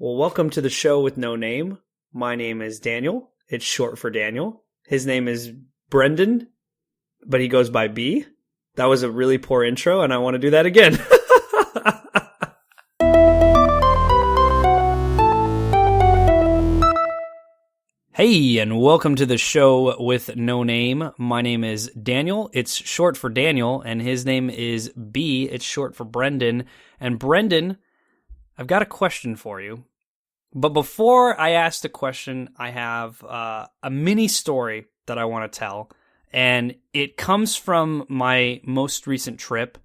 Well, welcome to the show with no name. My name is Daniel. It's short for Daniel. His name is Brendan, but he goes by B. That was a really poor intro, and I want to do that again. Hey, and welcome to the show with no name. My name is Daniel. It's short for Daniel, and his name is B. It's short for Brendan. And Brendan, I've got a question for you. But before I ask the question, I have a mini story that I want to tell. And it comes from my most recent trip.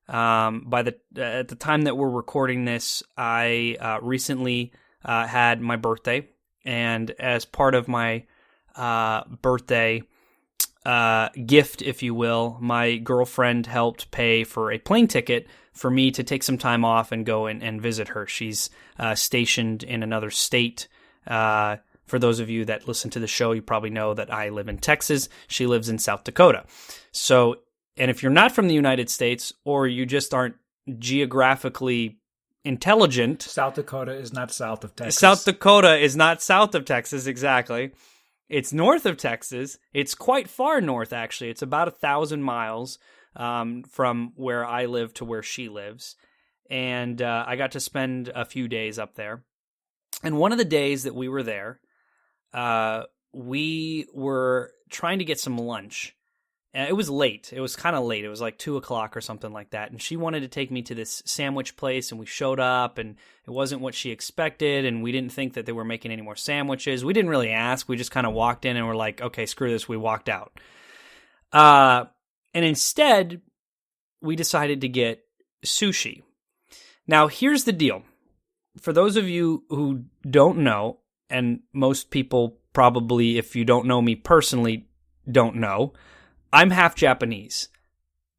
At the time that we're recording this, I recently had my birthday. And as part of my birthday gift, if you will, my girlfriend helped pay for a plane ticket for me to take some time off and go and visit her. She's stationed in another state. For those of you that listen to the show, you probably know that I live in Texas. She lives in South Dakota. So, and if you're not from the United States or you just aren't geographically intelligent. South Dakota is not south of Texas. South Dakota is not south of Texas, exactly. It's north of Texas. It's quite far north, actually. It's about 1,000 miles from where I live to where she lives. And I got to spend a few days up there. And one of the days that we were there, we were trying to get some lunch. It was late. It was kind of late. It was like 2 o'clock or something like that. And she wanted to take me to this sandwich place, and we showed up, and it wasn't what she expected, and we didn't think that they were making any more sandwiches. We didn't really ask. We just kind of walked in and were like, okay, screw this. We walked out. And instead, we decided to get sushi. Now, here's the deal. For those of you who don't know, and most people probably, if you don't know me personally, don't know, I'm half Japanese.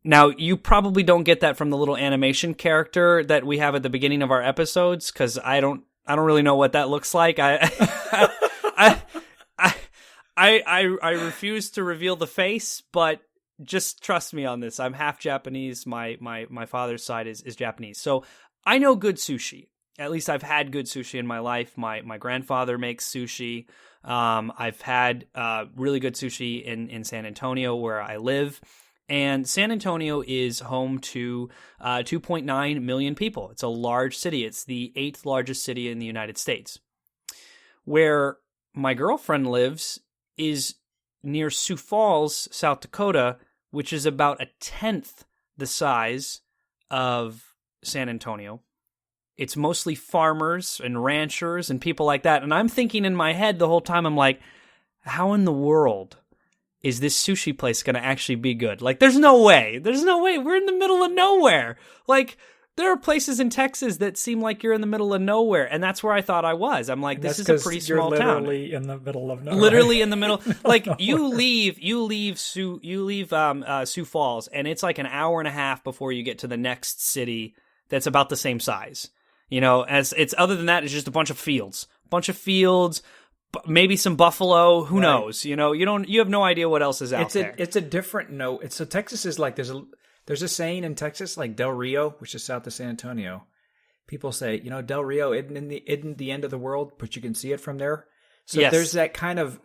Now, you probably don't get that from the little animation character that we have at the beginning of our episodes, because I don't really know what that looks like. I refuse to reveal the face, but just trust me on this. I'm half Japanese. My father's side is Japanese. So I know good sushi. At least I've had good sushi in my life. My grandfather makes sushi. I've had really good sushi in San Antonio, where I live. And San Antonio is home to 2.9 million people. It's a large city. It's the 8th largest city in the United States. Where my girlfriend lives is near Sioux Falls, South Dakota, which is about 1/10 the size of San Antonio. It's mostly farmers and ranchers and people like that. And I'm thinking in my head the whole time, I'm like, how in the world is this sushi place going to actually be good? Like, there's no way. There's no way. We're in the middle of nowhere. Like, there are places in Texas that seem like you're in the middle of nowhere. And that's where I thought I was. I'm like, this is a pretty small town. You're literally in the middle of nowhere. Literally in the middle. Like, you leave Sioux Falls, and it's like an hour and a half before you get to the next city that's about the same size. You know, as it's other than that, it's just a bunch of fields, maybe some buffalo. Who knows? You know, you have no idea what else is out there. It's a different note. So Texas is like, there's a saying in Texas, like Del Rio, which is south of San Antonio. People say, Del Rio isn't the end of the world, but you can see it from there. So yes.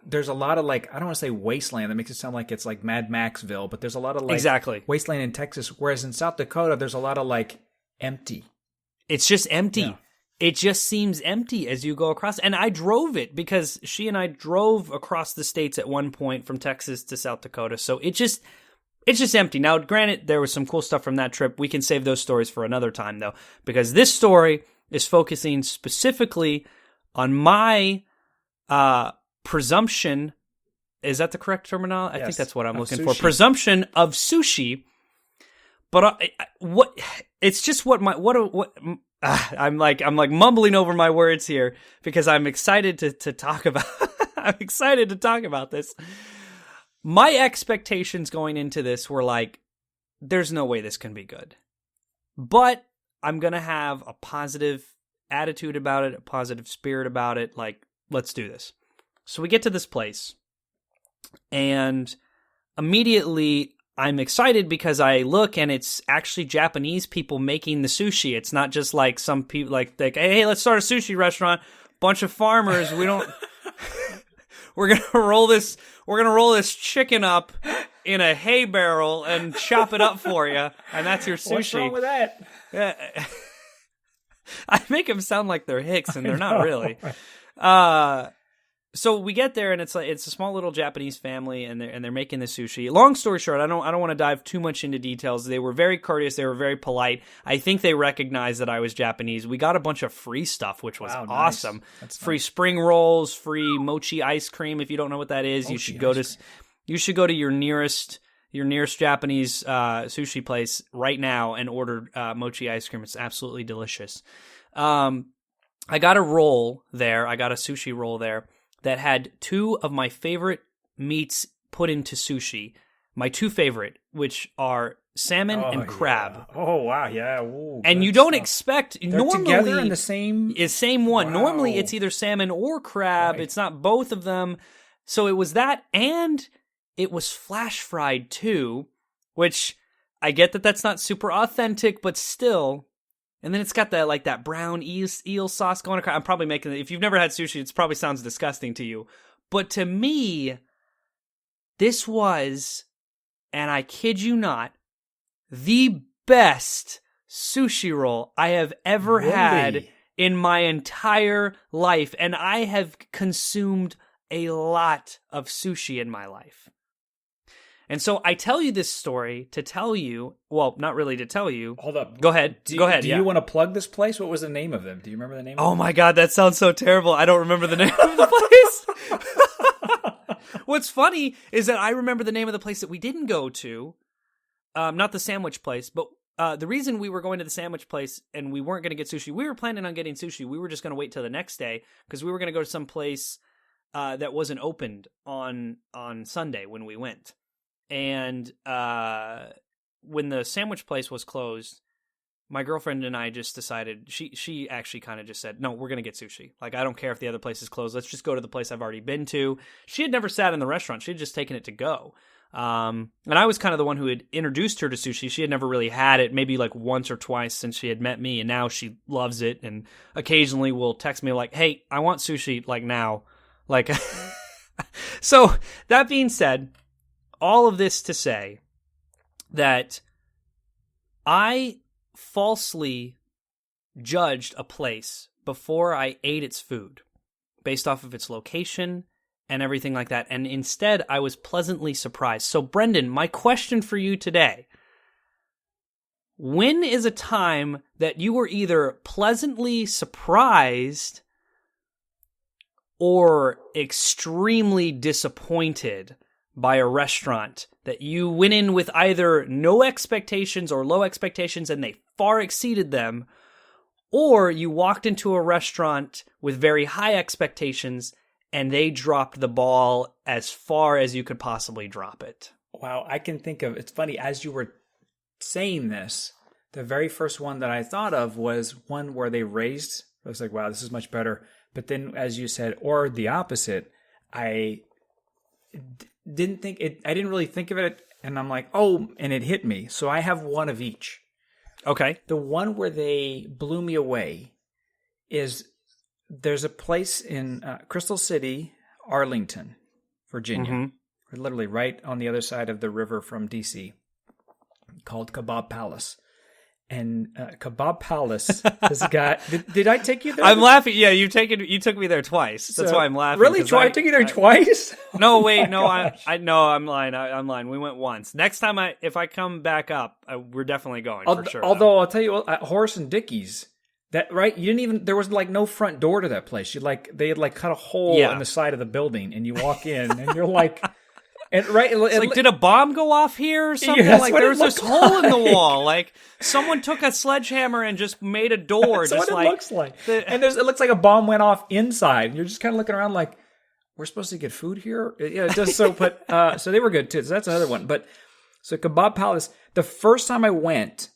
There's a lot of like, I don't want to say wasteland. That makes it sound like it's like Mad Maxville, but there's a lot of like exactly wasteland in Texas. Whereas in South Dakota, there's a lot of like empty. It's just empty. Yeah. It just seems empty as you go across. And I drove it because she and I drove across the states at one point from Texas to South Dakota. So it's just empty. Now, granted, there was some cool stuff from that trip. We can save those stories for another time, though, because this story is focusing specifically on my presumption. Is that the correct terminology? Yes, I think that's what I'm looking sushi. for. Presumption of sushi. But I'm like mumbling over my words here because I'm excited to talk about. I'm excited to talk about this. My expectations going into this were like, there's no way this can be good, but I'm gonna have a positive attitude about it, a positive spirit about it. Like, let's do this. So we get to this place, and immediately I'm excited because I look and it's actually Japanese people making the sushi. It's not just like some people like hey, let's start a sushi restaurant. Bunch of farmers. We don't. We're gonna roll this. We're gonna roll this chicken up in a hay barrel and chop it up for you, and that's your sushi. What's wrong with that? Yeah. I make them sound like they're hicks, and they're not really. So we get there, and it's a small little Japanese family, and they're making the sushi. Long story short, I don't want to dive too much into details. They were very courteous. They were very polite. I think they recognized that I was Japanese. We got a bunch of free stuff, which was awesome. Nice. That's free nice. Spring rolls, free mochi ice cream. If you don't know what that is, you should go to your nearest Japanese sushi place right now and order mochi ice cream. It's absolutely delicious. I got a roll there. I got a sushi roll there that had two of my favorite meats put into sushi. My two favorite, which are salmon and crab. Yeah. Oh, wow. Yeah. Ooh, and you don't expect... They're normally together in the same... Is same one. Wow. Normally, it's either salmon or crab. Right. It's not both of them. So it was that, and it was flash fried too, which I get that that's not super authentic, but still... And then it's got that brown eel sauce going across. I'm probably making it. If you've never had sushi, it probably sounds disgusting to you. But to me, this was, and I kid you not, the best sushi roll I have ever had in my entire life. And I have consumed a lot of sushi in my life. And so I tell you this story to tell you, well, not really to tell you. Hold up. Go ahead. Go ahead. Do you want to plug this place? What was the name of them? Do you remember the name of them? Oh my God, that sounds so terrible. I don't remember the name of the place. What's funny is that I remember the name of the place that we didn't go to. Not the sandwich place, but the reason we were going to the sandwich place and we weren't going to get sushi, we were planning on getting sushi. We were just going to wait till the next day because we were going to go to some place that wasn't opened on Sunday when we went. And when the sandwich place was closed, my girlfriend and I just decided, she actually kind of just said, no, we're going to get sushi. Like, I don't care if the other place is closed. Let's just go to the place I've already been to. She had never sat in the restaurant. She had just taken it to go. And I was kind of the one who had introduced her to sushi. She had never really had it, maybe like once or twice since she had met me. And now she loves it. And occasionally will text me like, hey, I want sushi like now. Like, so that being said, all of this to say that I falsely judged a place before I ate its food based off of its location and everything like that. And instead, I was pleasantly surprised. So, Brendan, my question for you today: when is a time that you were either pleasantly surprised or extremely disappointed by a restaurant that you went in with either no expectations or low expectations and they far exceeded them, or you walked into a restaurant with very high expectations and they dropped the ball as far as you could possibly drop it? Wow, I can think of, it's funny, as you were saying this, the very first one that I thought of was one where they raised, I was like, wow, this is much better. But then as you said, or the opposite, I didn't really think of it, and I'm like, oh, and it hit me. So I have one of each. Okay. The one where they blew me away is there's a place in Crystal City, Arlington, Virginia. Mm-hmm. We're literally right on the other side of the river from DC, called Kebab Palace. And Kebab Palace has got... Did I take you there? I'm laughing. Yeah, you took me there twice. That's why I'm laughing. Really? I took you there twice? No, wait, no, I'm lying. I'm lying. We went once. Next time, if I come back up, we're definitely going for sure. Although I'll tell you what, at Horace and Dickey's, that right, you didn't even, there was like no front door to that place. They had like cut a hole in the side of the building, and you walk in, and you're like. And right, it's like, did a bomb go off here or something? Yeah, like there was this hole in the wall. Like someone took a sledgehammer and just made a door. That's what it looks like. And it looks like a bomb went off inside. And you're just kind of looking around like, we're supposed to get food here? Yeah, it does so. But so they were good too. So that's another one. But so Kebab Palace, the first time I went,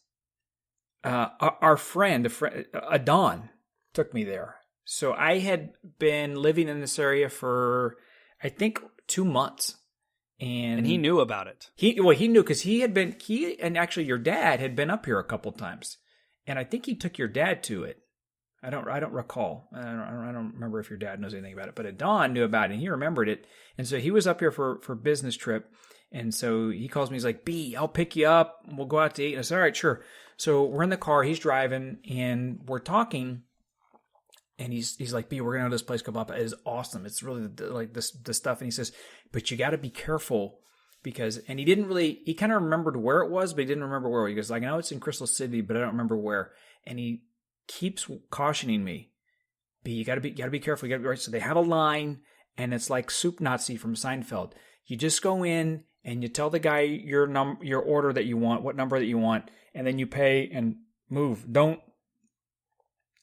our friend, Adon, took me there. So I had been living in this area for, I think, 2 months. And he knew about it. He knew because he and actually your dad had been up here a couple times, and I think he took your dad to it. I don't recall. I don't remember if your dad knows anything about it, but Don knew about it and he remembered it, and so he was up here for business trip, and so he calls me. He's like, "B, I'll pick you up. We'll go out to eat." And I said, "All right, sure." So we're in the car. He's driving, and we're talking. And he's like, "B, we're going to this place called Papa. It is awesome. It's really like this stuff." And he says, "But you got to be careful because," and he kind of remembered where it was, but he didn't remember where. He goes, like, "I know it's in Crystal City, but I don't remember where." And he keeps cautioning me, "B, you got to be careful. You got to be right." So they have a line, and it's like Soup Nazi from Seinfeld. You just go in and you tell the guy your order that you want, what number that you want, and then you pay and move. Don't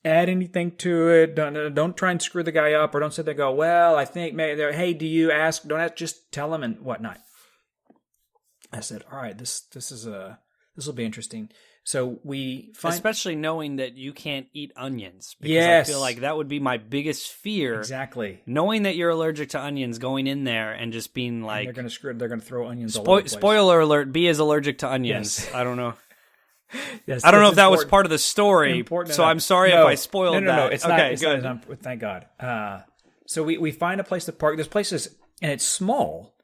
add anything to it. Don't try and screw the guy up, or don't sit there and go, "Well, I think maybe there. Hey, do you ask?" Don't ask. Just tell him and whatnot. I said, "All right, this will be interesting." So we find, especially knowing that you can't eat onions. Because yes, I feel like that would be my biggest fear. Exactly. Knowing that you're allergic to onions, going in there and just being like, and they're gonna throw onions all over the place. Spoiler alert: B is allergic to onions. Yes. I don't know. Yes, I don't know if that was part of the story, so I'm sorry if I spoiled that. No, it's not. Okay, it's good. Not, thank God. So we find a place to park. This place is, and it's small.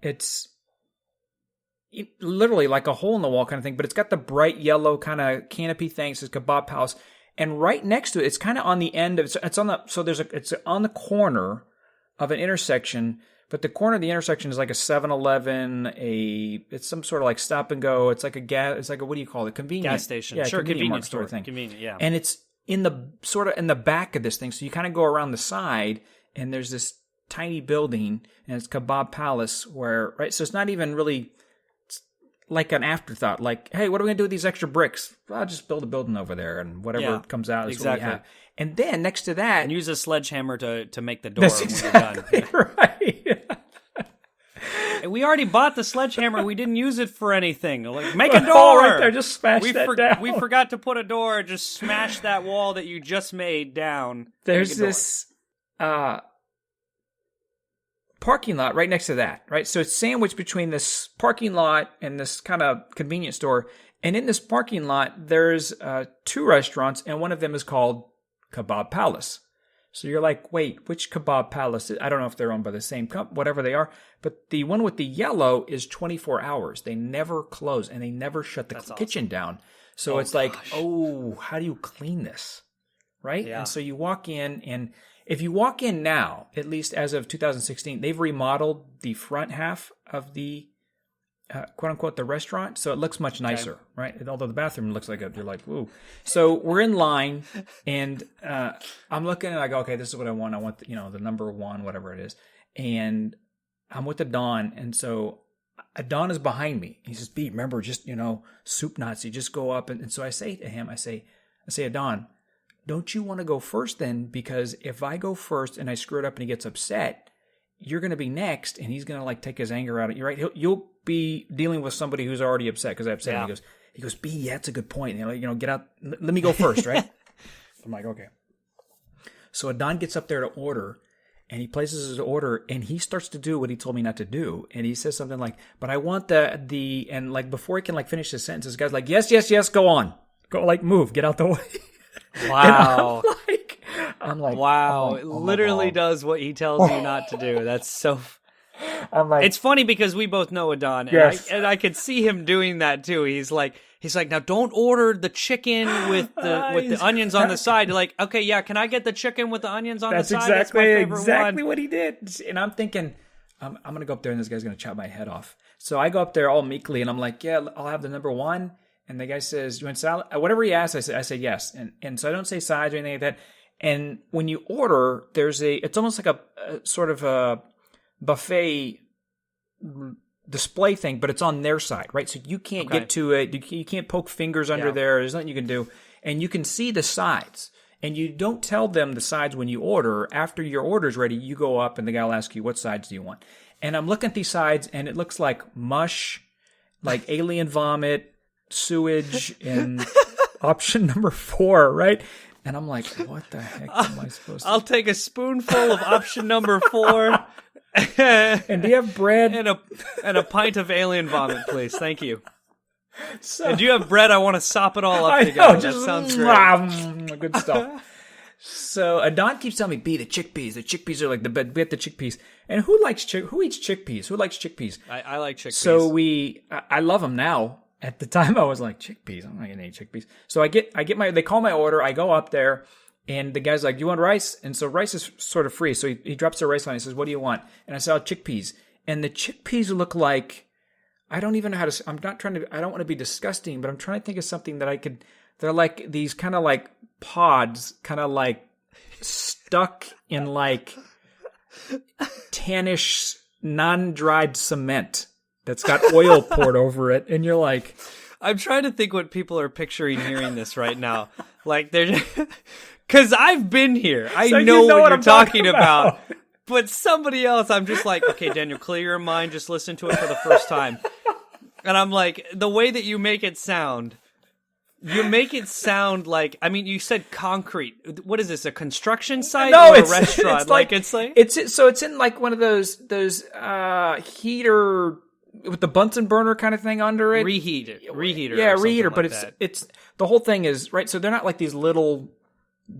It's literally like a hole in the wall kind of thing, but it's got the bright yellow kind of canopy thing. It says Kebab Palace, and right next to it, it's kind of on the end of it's on the it's on the corner of an intersection. But the corner of the intersection is like a 7-Eleven, it's some sort of like stop and go. It's like a what do you call it? Convenience. Gas station. Yeah, sure, convenience store store thing. Convenient, yeah. And it's in the back of this thing. So you kind of go around the side and there's this tiny building and it's Kebab Palace right? So it's not even really like an afterthought. Like, hey, what are we going to do with these extra bricks? Well, I'll just build a building over there and whatever comes out is what we have. And then next to that... And use a sledgehammer to make the door when you're done. Right. We already bought the sledgehammer. We didn't use it for anything. Like, make a door! Oh, right there. Just smash that down. We forgot to put a door. Just smash that wall that you just made down. There's this parking lot right next to that, right? So it's sandwiched between this parking lot and this kind of convenience store. And in this parking lot, there's 2 restaurants, and one of them is called Kebab Palace. So you're like, wait, which Kebab Palace? I don't know if they're owned by the same company, whatever they are. But the one with the yellow is 24 hours. They never close, and they never shut the kitchen down. So it's like, how do you clean this? Right? Yeah. And so you walk in, and if you walk in now, at least as of 2016, they've remodeled the front half of the quote unquote the restaurant, so it looks much nicer, right? Although the bathroom looks like you're like, ooh. So we're in line, and I'm looking, and I go, okay, this is what I want. I want the number 1, whatever it is, and I'm with the Don, and so Don is behind me. He says, "B, remember, just Soup Nazi, just go up." And so I say to him, I say, Don, don't you want to go first then? Because if I go first and I screw it up and he gets upset, you're going to be next, and he's going to like take his anger out at you, right? You'll be dealing with somebody who's already upset because I upset him. He goes, "B, yeah, that's a good point. Get out. Let me go first, right?" I'm like, okay. So Adon gets up there to order, and he places his order, and he starts to do what he told me not to do, and he says something like, "But I want the," and like before he can like finish his sentence, this guy's like, "Yes, yes, yes, go on, go, like move, get out the way." Wow. I'm like, wow. It literally does what he tells you not to do. That's so. I'm like, it's funny because we both know Adon, and, yes. I could see him doing that too. He's like, now don't order the chicken with the onions on the side. You're like, okay, yeah, can I get the chicken with the onions on the side? That's my favorite exactly one. What he did. And I'm thinking, I'm gonna go up there and this guy's gonna chop my head off. So I go up there all meekly and I'm like, yeah, I'll have the number 1. And the guy says, "You want salad?" Whatever he asks, I say yes. And so I don't say sides or anything like that. And when you order, it's almost like a sort of a buffet display thing, but it's on their side, right? So you can't get to it. You can't poke fingers under there. There's nothing you can do. And you can see the sides. And you don't tell them the sides when you order. After your order's ready, you go up and the guy will ask you, "What sides do you want?" And I'm looking at these sides, and it looks like mush, like alien vomit, sewage, and option number 4, right? And I'm like, what the heck am I supposed to do? I'll take a spoonful of option number 4. And do you have bread? And a pint of alien vomit, please. Thank you. So, and do you have bread? I want to sop it all up I together. know, just, that sounds great. Good stuff. So Don keeps telling me, "B, the chickpeas. The chickpeas are like the best. Get the chickpeas." And who eats chickpeas? Who likes chickpeas? I like chickpeas. So I love them now. At the time, I was like, chickpeas. I'm not gonna eat chickpeas. So they call my order. I go up there, and the guy's like, "Do you want rice?" And so rice is sort of free. So he drops the rice on. He says, "What do you want?" And I said, "Chickpeas." And the chickpeas look like, I don't even know how to. I don't want to be disgusting, but I'm trying to think of something that I could. They're like these kind of like pods, kind of like stuck in like tannish, non-dried cement that's got oil poured over it, and you're like, I'm trying to think what people are picturing hearing this right now. Like they're, because I've been here. I know what you're talking about. But somebody else, I'm just like, okay, Daniel, clear your mind. Just listen to it for the first time. And I'm like, the way that you make it sound like, I mean, you said concrete. What is this, a construction site or a restaurant? It's in like one of those heater with the Bunsen burner kind of thing under it. Reheater. Yeah, reheater. But it's the whole thing is, right, so they're not like these little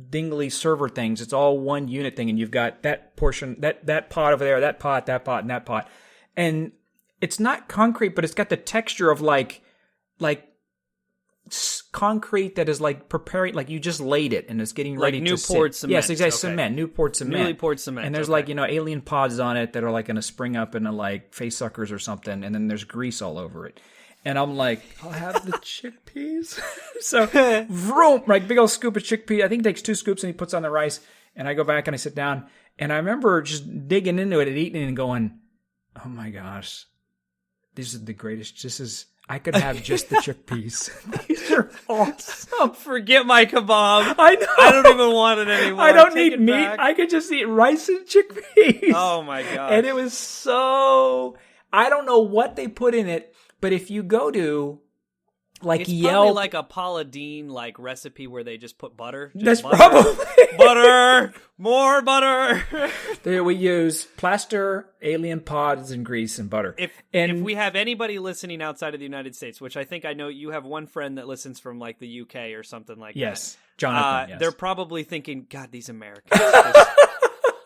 dingly server things. It's all one unit thing, and you've got that portion, that pot over there, that pot, and that pot. And it's not concrete, but it's got the texture of like concrete that is like preparing, like you just laid it and it's getting ready to sit. Newport cement. Yes, exactly. Okay. Cement, Newport cement. Newly poured cement. And there's like, alien pods on it that are like going to spring up into like face suckers or something, and then there's grease all over it. And I'm like, I'll have the chickpeas. So, vroom, like big old scoop of chickpea. I think he takes 2 scoops and he puts on the rice. And I go back and I sit down. And I remember just digging into it and eating it and going, oh my gosh, this is the greatest. I could have just the chickpeas. These are awesome. Forget my kebab. I know. I don't even want it anymore. I don't need meat. Back. I could just eat rice and chickpeas. Oh my gosh. And it was so, I don't know what they put in it. But if you go to like it's Yelp, probably like a Paula Deen like recipe where they just put butter. That's probably butter, more butter. There we use plaster, alien pods, and grease and butter. If we have anybody listening outside of the United States, which I know you have one friend that listens from like the UK or something like that. Yes, Jonathan. Yes. They're probably thinking, God, these Americans,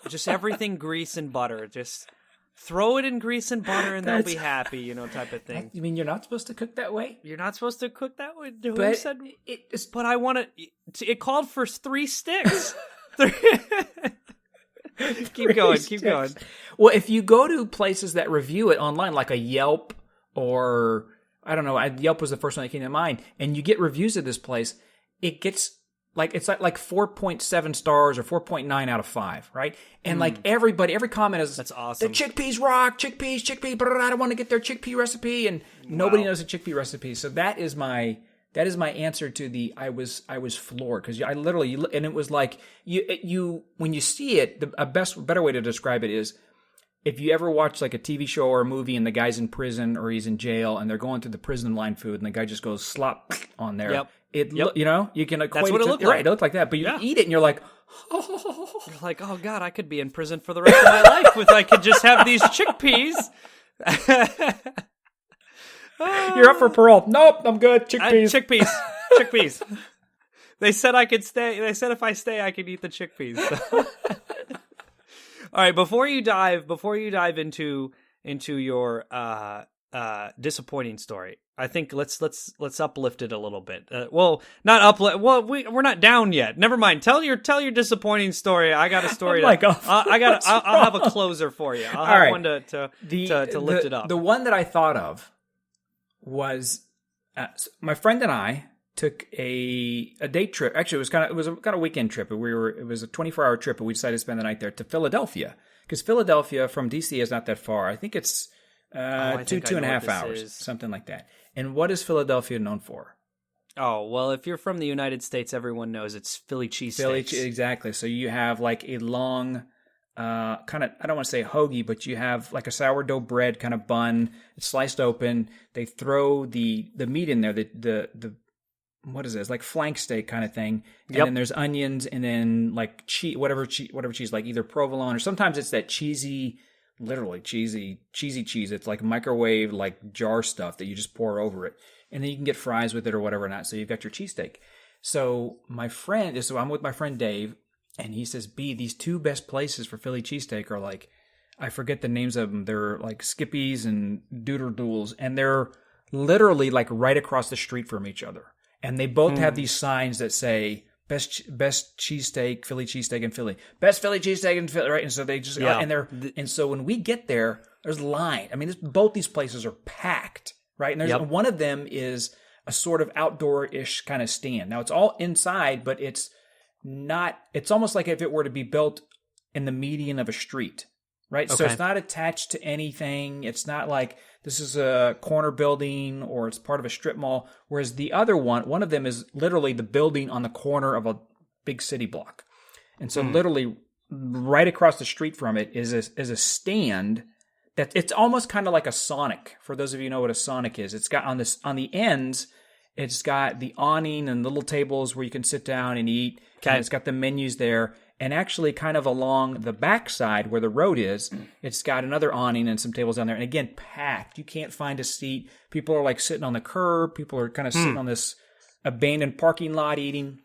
just everything grease and butter, just. Throw it in grease and butter and they'll be happy, type of thing. You mean you're not supposed to cook that way? You're not supposed to cook that way? But I want to... It called for 3 sticks. Keep going. Well, if you go to places that review it online, like a Yelp or... I don't know, Yelp was the first one that came to mind. And you get reviews of this place, it gets... it's like 4.7 stars or 4.9 out of 5, right? And like every comment is, that's awesome. The chickpeas rock, chickpea, but I don't want to get their chickpea recipe, and nobody knows a chickpea recipe. So that is my answer to the I was floored, because I literally, and it was like you when you see it, a better way to describe it is, if you ever watch like a TV show or a movie and the guy's in prison or he's in jail and they're going through the prison line food and the guy just goes slop on there. Yep. You can equate That's what it looked like. Right, it looked like that. But you eat it and you're like, oh. You're like, oh God, I could be in prison for the rest of my life if I could just have these chickpeas. You're up for parole. Nope, I'm good. Chickpeas. They said I could stay. They said if I stay, I could eat the chickpeas. All right, before you dive into your disappointing story, I think let's uplift it a little bit. Not uplift. Well, we're not down yet. Never mind. Tell your disappointing story. I got a story. I'll have a closer for you. I'll have one to lift it up. The one that I thought of was my friend and I took a day trip. Actually, it was a kind of weekend trip. It was a 24-hour trip, but we decided to spend the night there to Philadelphia, because Philadelphia from DC is not that far. I think it's 2.5 hours, something like that. And what is Philadelphia known for? Oh, well, if you're from the United States, everyone knows it's Philly cheesesteaks. Exactly. So you have like a long, kind of, I don't want to say hoagie, but you have like a sourdough bread kind of bun. It's sliced open. They throw the meat in there, the what is it? It's like flank steak kind of thing. And then there's onions and then like cheese, whatever cheese, like either provolone or sometimes it's that cheesy, literally cheesy cheese. It's like microwave, like jar stuff that you just pour over it. And then you can get fries with it or whatever not. So you've got your cheesesteak. So I'm with my friend Dave, and he says, B, these two best places for Philly cheesesteak are like, I forget the names of them. They're like Skippies and Doodle-Dools, and they're literally like right across the street from each other. And they both have these signs that say, best cheesesteak, Philly cheesesteak in Philly. Best Philly cheesesteak in Philly, right? And so they just, and so when we get there, there's a line. I mean, both these places are packed, right? And one of them is a sort of outdoor-ish kind of stand. Now, it's all inside, but it's almost like if it were to be built in the median of a street, right? Okay. So it's not attached to anything. It's not like this is a corner building or it's part of a strip mall. Whereas the other one of them is literally the building on the corner of a big city block. And so literally right across the street from it is a stand that it's almost kind of like a Sonic. For those of you who know what a Sonic is, it's got on the ends, it's got the awning and little tables where you can sit down and eat. Okay. And it's got the menus there. And actually kind of along the backside where the road is, it's got another awning and some tables down there. And again, packed. You can't find a seat. People are like sitting on the curb. People are kind of sitting on this abandoned parking lot eating.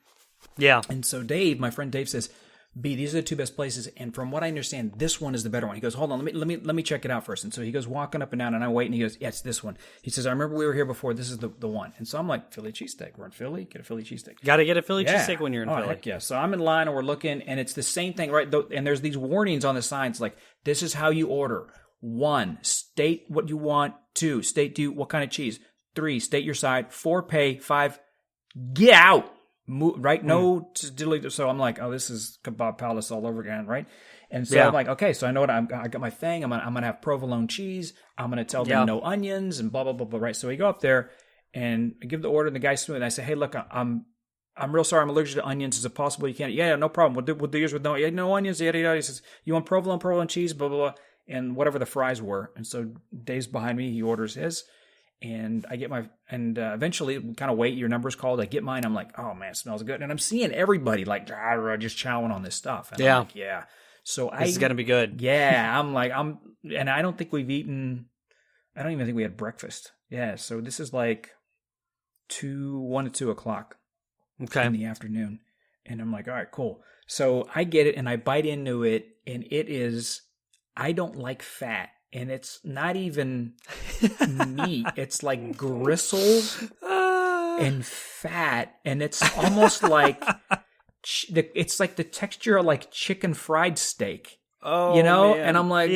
Yeah. And so my friend Dave says, B, these are the two best places, and from what I understand, this one is the better one. He goes, hold on, let me check it out first. And so he goes walking up and down, and I wait, and he goes, yeah, it's this one. He says, I remember we were here before. This is the one. And so I'm like, Philly cheesesteak. We're in Philly. Get a Philly cheesesteak. Got to get a Philly cheesesteak when you're in Philly. Heck yeah. So I'm in line, and we're looking, and it's the same thing, right? And there's these warnings on the signs, like, this is how you order. 1, state what you want. 2, state what kind of cheese. 3, state your side. 4, pay. 5, get out. Right? No, so I'm like, oh, this is Kebab Palace all over again, right? And so I'm like, okay, so I know what I got my thing. I'm gonna have provolone cheese. I'm gonna tell them no onions and blah blah blah blah. Right? So we go up there and I give the order, and the guy's smooth. And I say, hey, look, I'm real sorry, I'm allergic to onions. Is it possible you can't? Yeah, no problem. We'll do yours with no onions. Yada yada. He says, you want provolone cheese, blah blah blah, and whatever the fries were. And so Dave's behind me. He orders his. And I get eventually we kind of wait, your number's called. I get mine. I'm like, oh man, it smells good. And I'm seeing everybody like just chowing on this stuff. And I'm like, yeah. So this is going to be good. Yeah. And I don't think I don't even think we had breakfast. Yeah. So this is like 1 to 2 o'clock in the afternoon. And I'm like, all right, cool. So I get it and I bite into it, and I don't like fat. And it's not even meat. It's like gristle and fat. And it's almost like, it's like the texture of like chicken fried steak. Oh, man. And I'm like,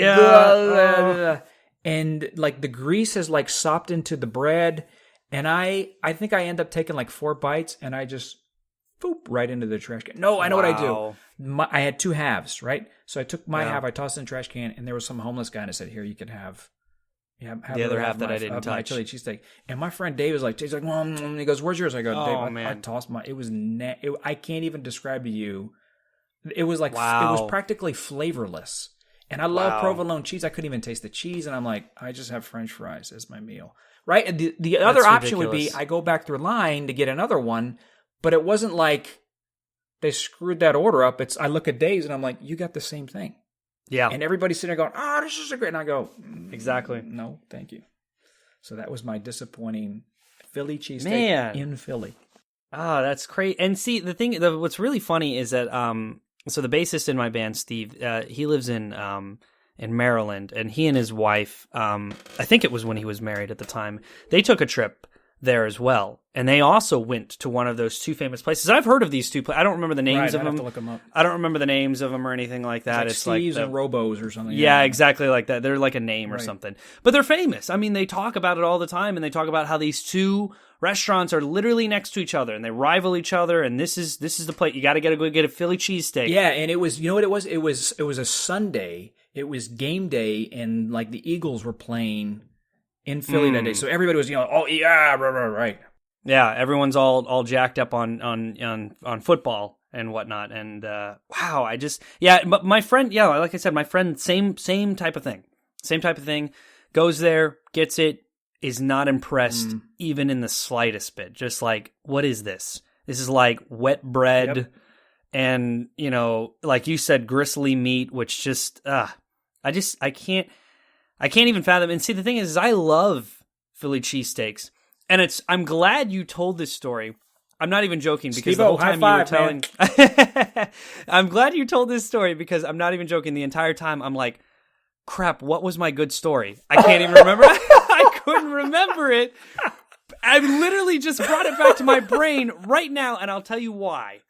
and like the grease is like sopped into the bread. And I think I end up taking like 4 bites, and I just right into the trash can. No, I know what I do. I had 2 halves, right? So I took my half, I tossed it in the trash can, and there was some homeless guy, and I said, here, you can have the other half that I didn't touch. My chili cheesesteak. And my friend Dave was like, he goes, where's yours? I go, Dave, man. I tossed mine. It was, I can't even describe to you. It was like, it was practically flavorless. And I love provolone cheese. I couldn't even taste the cheese. And I'm like, I just have French fries as my meal, right? And the other option would be I go back through line to get another one, but it wasn't like they screwed that order up. I look at Dave's and I'm like, you got the same thing. Yeah. And everybody's sitting there going, this is a great. And I go, exactly. No, thank you. So that was my disappointing Philly cheesesteak in Philly. Oh, that's great. And see, what's really funny is that, so the bassist in my band, Steve, he lives in Maryland, and he and his wife, I think it was when he was married at the time, they took a trip there as well. And they also went to one of those 2 famous places. I've heard of these 2 places. I don't remember the names of them. I have to look them up. I don't remember the names of them or anything like that. It's like Steve's and Robos or something. Yeah, exactly like that. They're like a name or something. But they're famous. I mean, they talk about it all the time, and they talk about how these 2 restaurants are literally next to each other, and they rival each other, and this is the plate. You got to go get a Philly cheesesteak. Yeah, and it was, you know what it was? It was a Sunday. It was game day, and like the Eagles were playing in Philly that day. So everybody was, oh yeah, right. Yeah, everyone's all jacked up on football and whatnot. And wow, but my friend, like I said, my friend, same type of thing, goes there, gets it, is not impressed even in the slightest bit. Just like, what is this? This is like wet bread and, like you said, gristly meat, which just, I can't even fathom. And see, the thing is I love Philly cheesesteaks, and I'm glad you told this story. I'm not even joking because the whole time you were telling, I'm glad you told this story because I'm not even joking. The entire time I'm like, crap, what was my good story? I can't even remember. I couldn't remember it. I literally just brought it back to my brain right now, and I'll tell you why.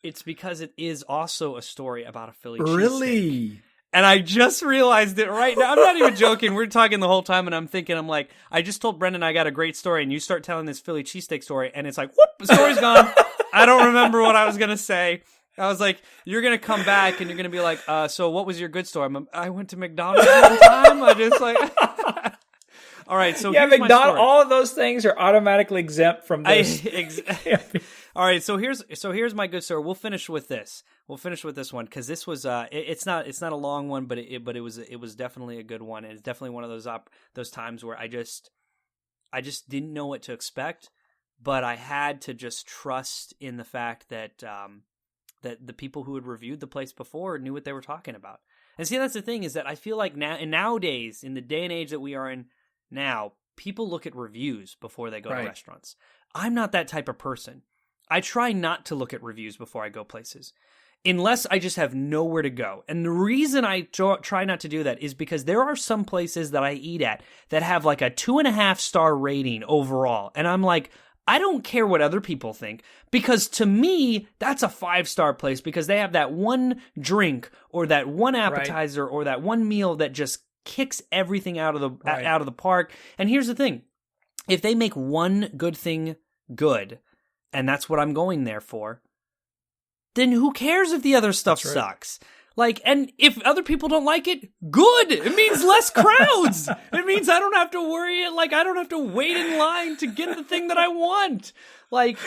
It's because it is also a story about a Philly cheesesteak. Really? And I just realized it right now. I'm not even joking. We're talking the whole time, and I'm thinking, I'm like, I just told Brendan I got a great story, and you start telling this Philly cheesesteak story, and it's like, whoop, the story's gone. I don't remember what I was going to say. I was like, you're going to come back, and you're going to be like, so what was your good story? I went to McDonald's one time. I just like... All right, so yeah, here's McDonald's. my story. All of those things are automatically exempt from this. All right, so here's my good story. We'll finish with this. We'll finish with this one because this was it's not a long one, but it was definitely a good one. And it's definitely one of those times where I just didn't know what to expect, but I had to just trust in the fact that that the people who had reviewed the place before knew what they were talking about. And see, that's the thing is that I feel like nowadays in the day and age that we are in now, people look at reviews before they go to restaurants. I'm not that type of person. I try not to look at reviews before I go places, unless I just have nowhere to go. And the reason I try not to do that is because there are some places that I eat at that have like a 2.5-star rating overall. And I'm like, I don't care what other people think, because to me, that's a 5-star place because they have that one drink or that one appetizer or that one meal that just kicks everything out of the park. And here's the thing. If they make one good thing good, and that's what I'm going there for, then who cares if the other stuff sucks? Like, and if other people don't like it, good. It means less crowds. It means I don't have to worry. Like, I don't have to wait in line to get the thing that I want. Like,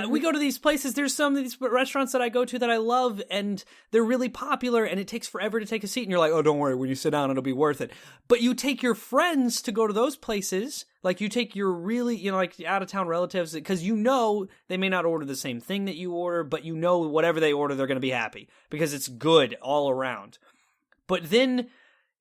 we go to these places. There's some of these restaurants that I go to that I love, and they're really popular, and it takes forever to take a seat. And you're like, oh, don't worry. When you sit down, it'll be worth it. But you take your friends to go to those places. Like, you take your really, like, out-of-town relatives, because you know they may not order the same thing that you order, but you know whatever they order, they're going to be happy because it's good all around. But then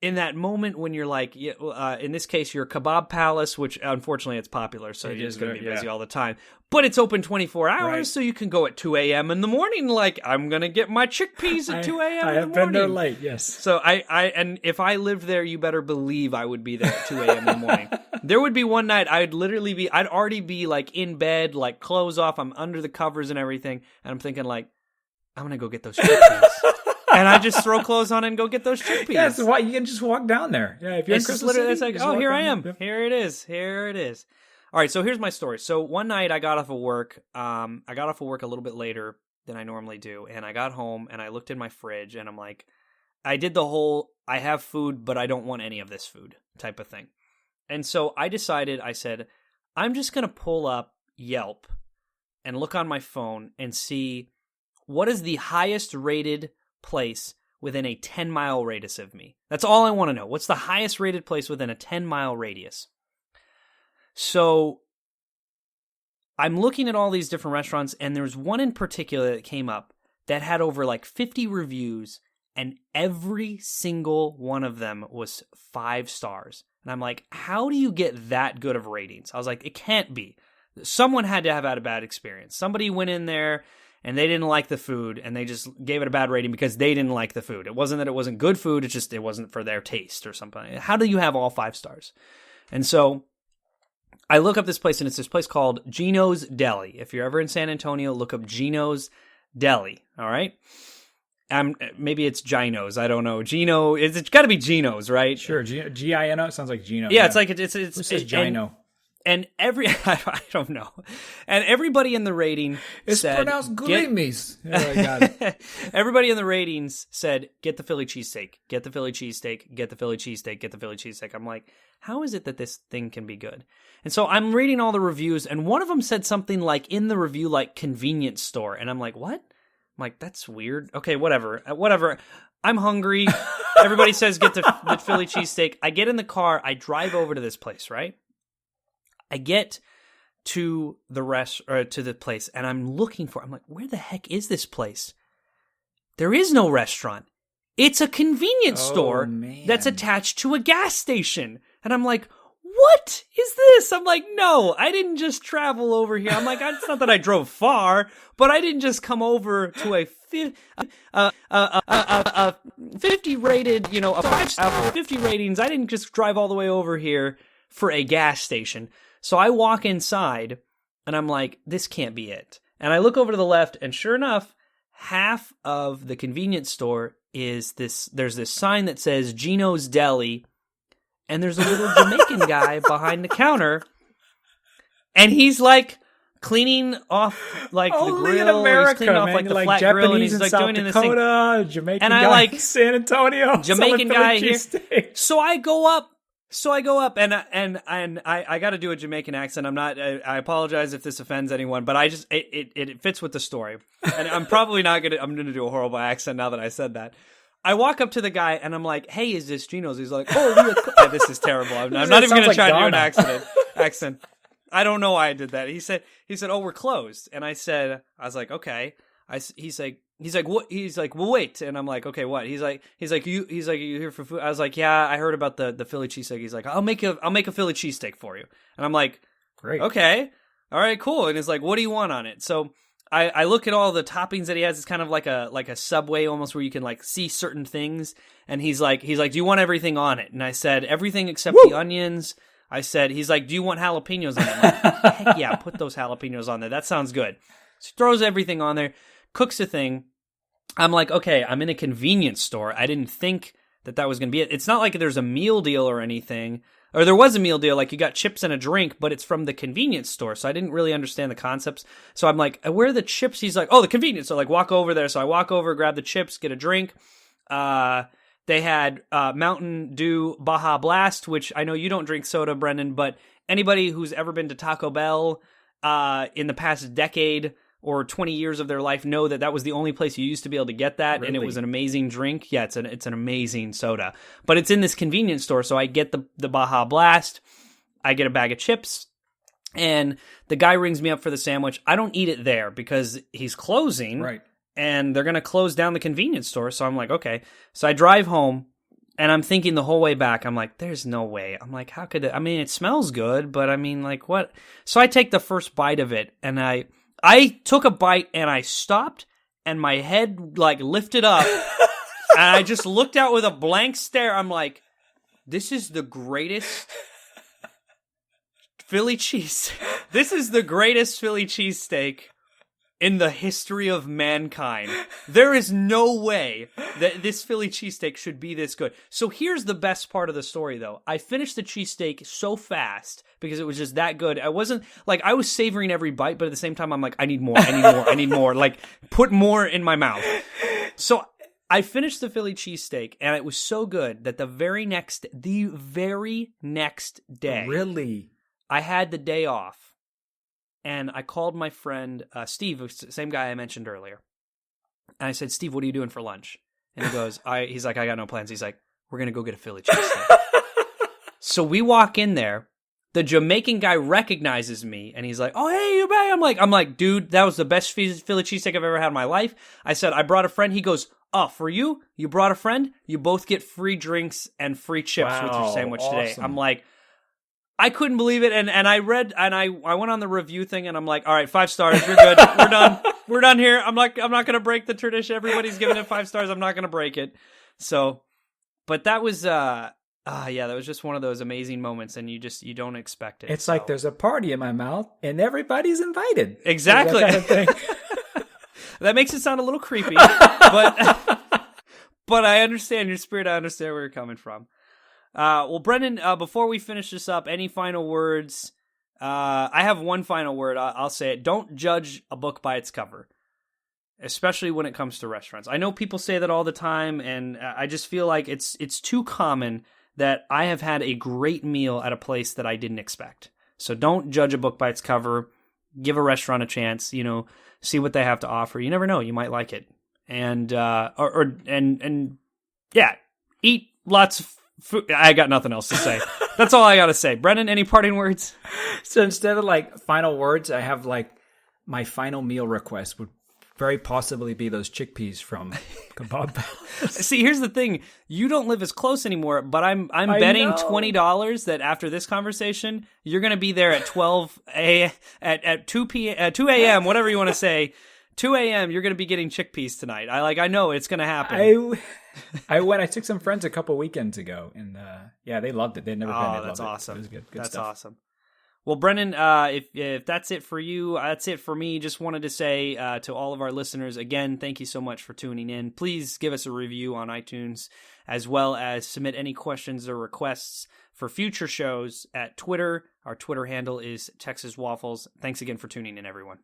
in that moment when you're like, in this case, your Kebab Palace, which unfortunately it's popular, so you're just going to be busy all the time. But it's open 24 hours, so you can go at 2 a.m. in the morning. Like, I'm going to get my chickpeas at 2 a.m. in the morning. I have been there late, yes. So and if I lived there, you better believe I would be there at 2 a.m. in the morning. There would be one night I'd already be like in bed, like clothes off. I'm under the covers and everything. And I'm thinking like, I'm going to go get those chickpeas. And I just throw clothes on and go get those chickpeas. Yeah, so you can just walk down there. Yeah, if you're in Crystal City, it's like, oh, here I am. Here it is. Here it is. All right, so here's my story. So one night I got off of work. I got off of work a little bit later than I normally do, and I got home and I looked in my fridge and I'm like, I did the whole I have food, but I don't want any of this food type of thing. And so I said, I'm just going to pull up Yelp and look on my phone and see what is the highest rated place within a 10-mile radius of me. That's all I want to know. What's the highest rated place within a 10-mile radius? So I'm looking at all these different restaurants, and there's one in particular that came up that had over like 50 reviews, and every single one of them was 5 stars. And I'm like, how do you get that good of ratings? I was like, it can't be. Someone had to have had a bad experience. Somebody went in there and they didn't like the food, and they just gave it a bad rating because they didn't like the food. It wasn't that it wasn't good food, it's just it wasn't for their taste or something. How do you have all 5 stars? And so I look up this place, and it's this place called Gino's Deli. If you're ever in San Antonio, look up Gino's Deli, all right? Maybe it's Gino's, I don't know. Gino, it's got to be Gino's, right? Sure, G-I-N-O, it sounds like Gino. Yeah, it's like, it's Who says Gino? And I don't know. And everybody in the rating said... It's pronounced Glimis. I got it. Everybody in the ratings said, get the Philly cheesesteak, get the Philly cheesesteak, get the Philly cheesesteak, get the Philly cheesesteak. I'm like, how is it that this thing can be good? And so I'm reading all the reviews, and one of them said something like, in the review, like, convenience store. And I'm like, what? I'm like, that's weird. Okay, whatever. I'm hungry. Everybody says, get the Philly cheesesteak. I get in the car. I drive over to this place, right? I get to the place, and I'm like, where the heck is this place? There is no restaurant. It's a convenience store man. that's attached to a gas station. And I'm like, what is this? I'm like, no, I didn't just travel over here. I'm like, it's not that I drove far, but I didn't just come over to a 50 rated, a 5-star 50 ratings. I didn't just drive all the way over here for a gas station. So I walk inside and I'm like, this can't be it. And I look over to the left and sure enough, half of the convenience store is there's this sign that says Gino's Deli, and there's a little Jamaican guy behind the counter, and he's like cleaning off like Only the grill, in America, he's cleaning off man. like the like flat Japanese grill, and he's in like South doing this thing. Dakota, Jamaican And guy I like in San Antonio, Jamaican guy here. Steaks. So I go up and I got to do a Jamaican accent. I apologize if this offends anyone, but it fits with the story. And I'm probably I'm going to do a horrible accent now that I said that. I walk up to the guy and I'm like, hey, is this Gino's? He's like, oh, this is terrible. I'm not even going to try to do an accent. I don't know why I did that. He said, oh, we're closed. And I was like, okay. He's like, what? He's like, well, wait. And I'm like, okay, what? He's like, you here for food? I was like, yeah, I heard about the Philly cheesesteak. He's like, I'll make a Philly cheesesteak for you. And I'm like, great. Okay. All right, cool. And he's like, what do you want on it? So I look at all the toppings that he has. It's kind of like a Subway almost, where you can like see certain things. And he's like, do you want everything on it? And I said, everything except the onions. He's like, do you want jalapenos on it? I'm like, heck yeah, put those jalapenos on there. That sounds good. So he throws everything on there, cooks the thing. I'm like, okay, I'm in a convenience store. I didn't think that was going to be it. It's not like there's a meal deal or anything. Or there was a meal deal, like you got chips and a drink, but it's from the convenience store. So I didn't really understand the concepts. So I'm like, where are the chips? He's like, oh, the convenience store. Like, walk over there. So I walk over, grab the chips, get a drink. They had Mountain Dew Baja Blast, which I know you don't drink soda, Brendan, but anybody who's ever been to Taco Bell in the past decade or 20 years of their life know that was the only place you used to be able to get that, and it was an amazing drink. Yeah, it's an amazing soda. But it's in this convenience store, so I get the Baja Blast, I get a bag of chips, and the guy rings me up for the sandwich. I don't eat it there because he's closing, right? And they're going to close down the convenience store, so I'm like, okay. So I drive home, and I'm thinking the whole way back, I'm like, there's no way. I'm like, how could it? I mean, it smells good, but I mean, like, what? So I take the first bite of it, and I took a bite and I stopped and my head like lifted up and I just looked out with a blank stare. I'm like, this is the greatest Philly cheese. This is the greatest Philly cheesesteak in the history of mankind. There is no way that this Philly cheesesteak should be this good. So here's the best part of the story, though. I finished the cheesesteak so fast because it was just that good. I wasn't, like, I was savoring every bite, but at the same time, I'm like, I need more, I need more. Like, put more in my mouth. So I finished the Philly cheesesteak, and it was so good that the very next day. Really? I had the day off. And I called my friend, Steve, same guy I mentioned earlier. And I said, Steve, what are you doing for lunch? And he goes, he's like, I got no plans. He's like, we're going to go get a Philly cheesesteak. So we walk in there. The Jamaican guy recognizes me. And he's like, oh, hey, you're back. I'm like, dude, that was the best Philly cheesesteak I've ever had in my life. I said, I brought a friend. He goes, oh, for you? You brought a friend? You both get free drinks and free chips with your sandwich today. I'm like, I couldn't believe it, and I read, and I went on the review thing, and I'm like, all right, 5 stars, you're good, we're done here. I'm not gonna break the tradition. Everybody's giving it 5 stars. I'm not gonna break it. So, but that was, that was just one of those amazing moments, and you don't expect it. It's like there's a party in my mouth, and everybody's invited. Exactly. That kind of thing. That makes it sound a little creepy, but I understand your spirit. I understand where you're coming from. Well, Brendan, before we finish this up, any final words? I have one final word. I'll say it. Don't judge a book by its cover, especially when it comes to restaurants. I know people say that all the time, and I just feel like it's too common that I have had a great meal at a place that I didn't expect. So don't judge a book by its cover. Give a restaurant a chance, see what they have to offer. You never know. You might like it. And, eat lots of food. I got nothing else to say. That's all I got to say. Brendan, any parting words? So instead of like final words, I have like my final meal request would very possibly be those chickpeas from Kebab Palace. See, here's the thing: you don't live as close anymore, but I'm I betting know. $20 that after this conversation, you're going to be there at 12 a at 2 p at 2 a.m. whatever you want to say. 2 a.m. You're going to be getting chickpeas tonight. I know it's going to happen. I took some friends a couple weekends ago, and yeah, they loved it. They'd never been. Oh, They that's loved awesome. It was good That's stuff. awesome. Well, Brendan, if that's it for you, that's it for me. Just wanted to say to all of our listeners, again, thank you so much for tuning in. Please give us a review on iTunes, as well as submit any questions or requests for future shows at Twitter. Our Twitter handle is Texas Waffles. Thanks again for tuning in, everyone.